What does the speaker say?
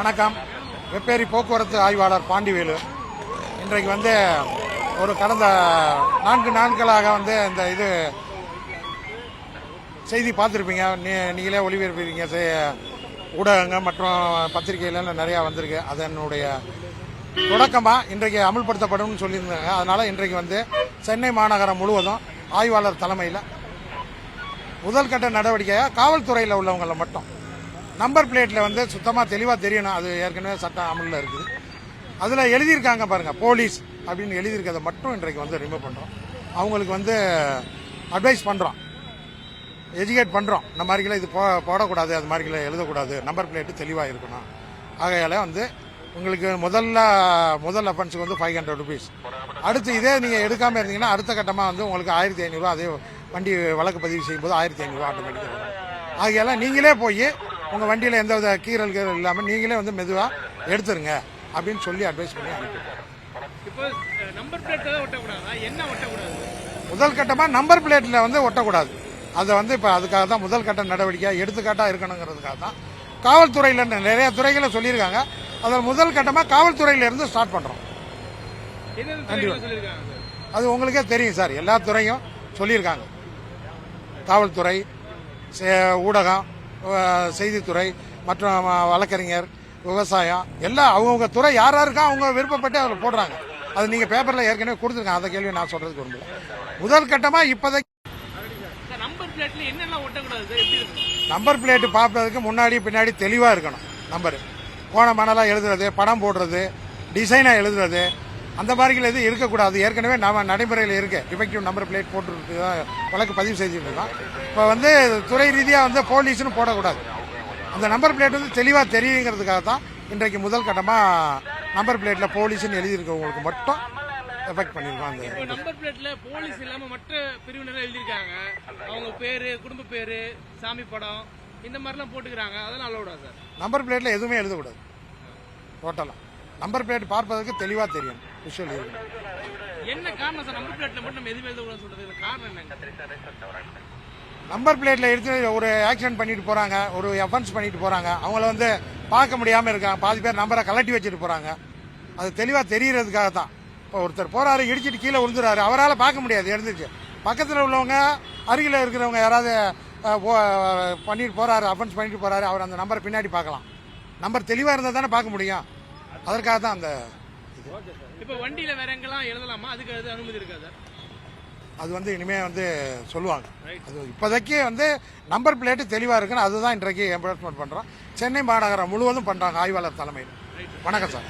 வணக்கம். வெப்பேரி போக்குவரத்து ஆய்வாளர் பாண்டிவேலு. இன்றைக்கு ஒரு கடந்த 4 நாட்களாக இந்த இது செய்தி பார்த்துருப்பீங்க. நீங்களே ஒளிபரப்பீங்க, ஊடகங்கள் மற்றும் பத்திரிகைகள் நிறையா வந்திருக்கு. அதனுடைய தொடக்கமாக இன்றைக்கு அமல்படுத்தப்படும் சொல்லியிருந்தாங்க. அதனால் இன்றைக்கு சென்னை மாநகரம் முழுவதும் ஆய்வாளர் தலைமையில் முதல் கட்ட நடவடிக்கையாக காவல்துறையில் உள்ளவங்களை மட்டும் நம்பர் பிளேட்டில் சுத்தமாக தெளிவாக தெரியணும். அது ஏற்கனவே சட்டம் அமலில் இருக்குது. அதில் எழுதியிருக்காங்க பாருங்கள், போலீஸ் அப்படின்னு எழுதியிருக்கிறத மட்டும் இன்றைக்கு ரிமூவ் பண்ணுறோம். அவங்களுக்கு அட்வைஸ் பண்ணுறோம், எஜுகேட் பண்ணுறோம். இந்த மாதிரிகளை இது போடக்கூடாது, அது மாதிரிகளை எழுதக்கூடாது, நம்பர் பிளேட்டு தெளிவாக இருக்கணும். ஆகையால் உங்களுக்கு முதல் அஃபென்ஸுக்கு 500 ருபீஸ். அடுத்து இதே நீங்கள் எடுக்காமல் இருந்தீங்கன்னா அடுத்த கட்டமாக உங்களுக்கு 1500 அதே வண்டி வழக்கு பதிவு செய்யும்போது 1500 ஆட்டோமேட்டிக்காக வரும். ஆகையால் நீங்களே போய் உங்கள் வண்டியில் எந்த வித கீரல் இல்லாமல் நீங்களே மெதுவாக எடுத்துருங்க அப்படின்னு சொல்லி அட்வைஸ் பண்ணி அனுப்பிடுவோம். முதல் கட்டமாக நம்பர் பிளேட்டில் ஒட்டக்கூடாது. அதை இப்போ அதுக்காக தான் முதல் கட்ட நடவடிக்கை எடுத்துக்காட்டாக இருக்கணுங்கிறதுக்காக தான் காவல்துறையில் நிறைய துறைகளை சொல்லியிருக்காங்க. அதில் முதல் கட்டமாக காவல்துறையிலிருந்து ஸ்டார்ட் பண்ணுறோம். அது உங்களுக்கே தெரியும் சார், எல்லா துறையும் சொல்லியிருக்காங்க. காவல்துறை, ஊடகம், செய்தித்துறை மற்றும் வழக்கறிஞர், விவசாயம் எல்லாம் அவங்கவுங்க துறை யார் யாருக்கா அவங்க விருப்பப்பட்டு அதில் போடுறாங்க. அது நீங்கள் பேப்பரில் ஏற்கனவே கொடுத்துருக்காங்க. அந்த கேள்வி நான் சொல்கிறதுக்கு விரும்பல. முதல் கட்டமாக இப்போதைக்கு நம்பர் பிளேட்டு பார்ப்பதற்கு முன்னாடி பின்னாடி தெளிவாக இருக்கணும். நம்பரு கோணமானலாம் எழுதுறது, படம் போடுறது, டிசைனாக எழுதுறது, அந்த மாதிரிகள் எதுவும் இருக்கக்கூடாது. ஏற்கனவே நம்ம நடைமுறையில் இருக்கு. டிஃபெக்டிவ் நம்பர் பிளேட் போட்டு வழக்கு பதிவு செய்துட்டு இருக்கோம். இப்போ துறை ரீதியாக போலீஸ்னு போடக்கூடாது. அந்த நம்பர் பிளேட் தெளிவாக தெரியுங்கிறதுக்காக தான் இன்றைக்கு முதல் கட்டமாக நம்பர் பிளேட்டில் போலீஸ்னு எழுதியிருக்கவங்களுக்கு மட்டும் எஃபெக்ட் பண்ணியிருக்கோம். அந்த நம்பர் பிளேட்ல போலீஸ் இல்லாமல் மற்ற பிரிவினர் எழுதியிருக்காங்க. அவங்க பேரு, குடும்ப பேரு, சாமி படம் இந்த மாதிரிலாம் போட்டுக்கிறாங்க. அதெல்லாம் அலோடா சார்? நம்பர் பிளேட்டில் எதுவுமே எழுதக்கூடாது. டோட்டலாக நம்பர் பிளேட் பார்ப்பதற்கு தெளிவாக தெரியும். விஷுவல் என்ன காரணம் சார் நம்பர் பிளேட்ல மட்டும் நம்ம எதுவும் எழுதக்கூடாதுன்னு சொல்றது? காரணம் என்ன? நம்பர் பிளேட்ல எடுத்து ஒரு ஆக்சிடென்ட் பண்ணிட்டு போறாங்க, ஒரு அஃபென்ஸ் பண்ணிட்டு போறாங்க. அவங்கள பார்க்க முடியாமல் இருக்காங்க. பாதி பேர் நம்பரை கலட்டி வச்சுட்டு போறாங்க. அது தெளிவாக தெரியறதுக்காக தான். இப்போ ஒருத்தர் போறாரு, இடிச்சிட்டு கீழே விழுந்துறாரு, அவரால் பார்க்க முடியாது எழுந்துச்சு. பக்கத்தில் உள்ளவங்க, அருகில் இருக்கிறவங்க யாராவது பண்ணிட்டு போறாரு, அஃபென்ஸ் பண்ணிட்டு போறாரு, அவர் அந்த நம்பரை பின்னாடி பார்க்கலாம். நம்பர் தெளிவாக இருந்தால் தானே பார்க்க முடியும். அதற்காக தான் அந்த இப்போ வண்டியில வேற எங்கெல்லாம் எழுதலாமா? அதுக்கு அனுமதி இருக்காது. அது இனிமே சொல்லுவாங்க. அது இப்போதைக்கு நம்பர் பிளேட்டு தெளிவாக இருக்குன்னு அதுதான் இன்றைக்கு எம்பர்ஸ்மெண்ட் பண்ணுறோம். சென்னை மாநகரம் முழுவதும் பண்ணுறாங்க ஆய்வாளர் தலைமையில். வணக்கம் சார்.